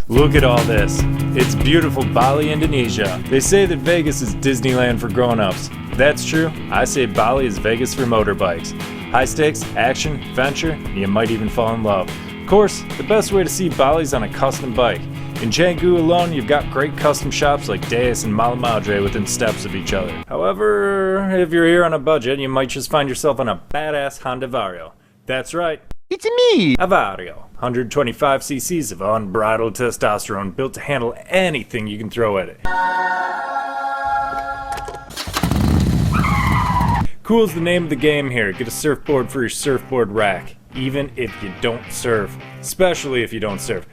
Look at all this. It's beautiful Bali, Indonesia. They say that Vegas is Disneyland for grown-ups. That's true. I say Bali is Vegas for motorbikes. High stakes, action, adventure, and you might even fall in love. Of course, the best way to see Bali is on a custom bike. In Canggu alone, you've got great custom shops like Deus and MalaMadre within steps of each other. However, if you're here on a budget, you might just find yourself on a badass Honda Vario. That's right. It's me! A Vario. 125 cc's of unbridled testosterone built to handle anything you can throw at it. Cool's the name of the game here. Get a surfboard for your surfboard rack. Even if you don't surf. Especially if you don't surf.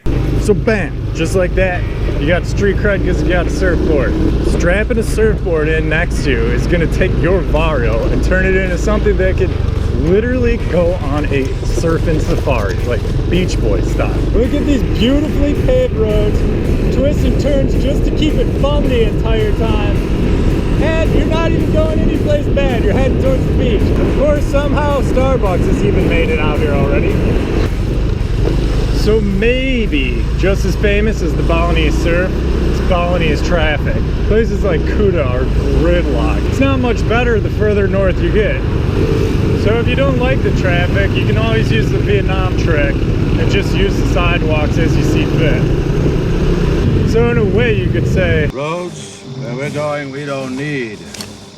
So bam, just like that, you got street cred because you got a surfboard. Strapping a surfboard in next to you is going to take your Vario and turn it into something that could literally go on a surfing safari, like Beach Boys style. Look at these beautifully paved roads, twists and turns just to keep it fun the entire time. And you're not even going anyplace bad, you're heading towards the beach. Of course, somehow Starbucks has even made it out here already. So maybe just as famous as the Balinese surf, it's Balinese traffic. Places like Kuta are gridlocked. It's not much better the further north you get. So if you don't like the traffic, you can always use the Vietnam trick and just use the sidewalks as you see fit. So in a way you could say, roads, where we're going, we don't need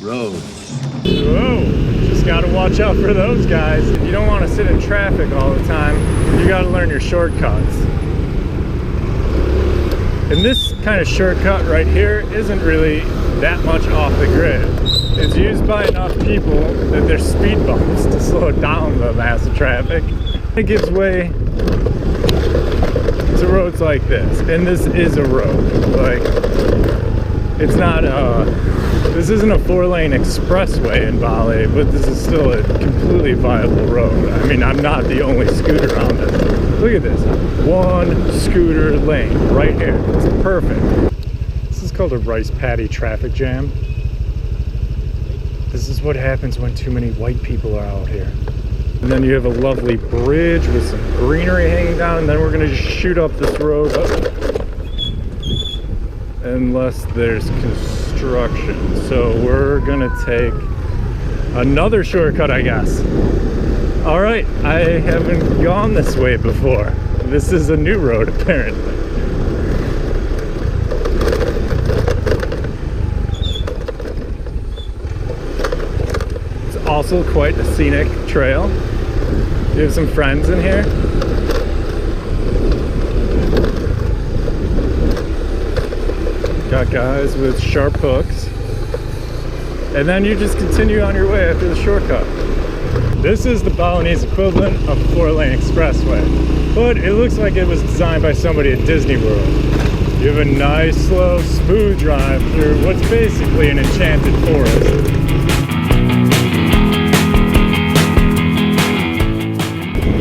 roads. whoa, just gotta watch out for those guys. If you don't want to sit in traffic all the time, you gotta learn your shortcuts. And this kind of shortcut right here isn't really that much off the grid. It's used by enough people that there's speed bumps to slow down the massive traffic. It gives way to roads like this, and this is a road. Like, it's not this isn't a 4-lane expressway in Bali, but this is still a completely viable road. I mean, I'm not the only scooter on this. Look at this, one scooter lane right here. It's perfect. This is called a rice paddy traffic jam. This is what happens when too many white people are out here. And then you have a lovely bridge with some greenery hanging down, and then we're gonna just shoot up this road. Unless there's construction. So we're gonna take another shortcut, I guess. All right, I haven't gone this way before. This is a new road, apparently. Also quite a scenic trail. You have some friends in here. Got guys with sharp hooks. And then you just continue on your way after the shortcut. This is the Balinese equivalent of a 4-lane expressway, but it looks like it was designed by somebody at Disney World. You have a nice, slow, smooth drive through what's basically an enchanted forest.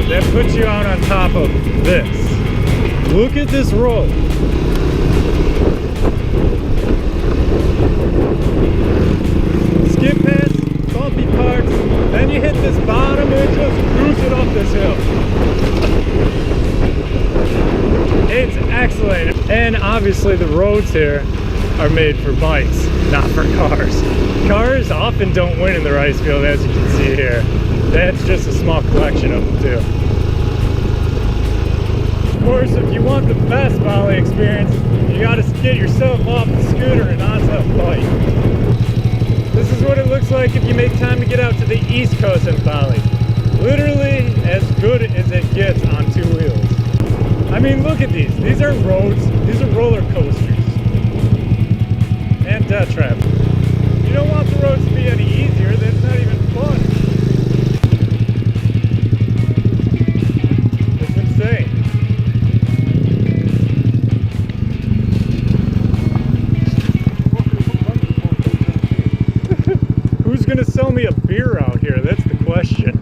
That puts you out on top of this. Look at this road. Skip past bumpy parts, then you hit this bottom and just cruise it up this hill. It's excellent. And obviously the roads here are made for bikes, not for cars. Cars often don't win in the rice field, as you can see here. That's just a small collection of them too. Of course, if you want the best Bali experience, you gotta get yourself off the scooter and onto a bike. This is what it looks like if you make time to get out to the East Coast of Bali. Literally as good as it gets on 2 wheels. I mean, look at these. These are roads. These are roller coasters. And death traps. You don't want the roads to be any easier. That's not even fun. It's insane. Who's gonna sell me a beer out here? That's the question.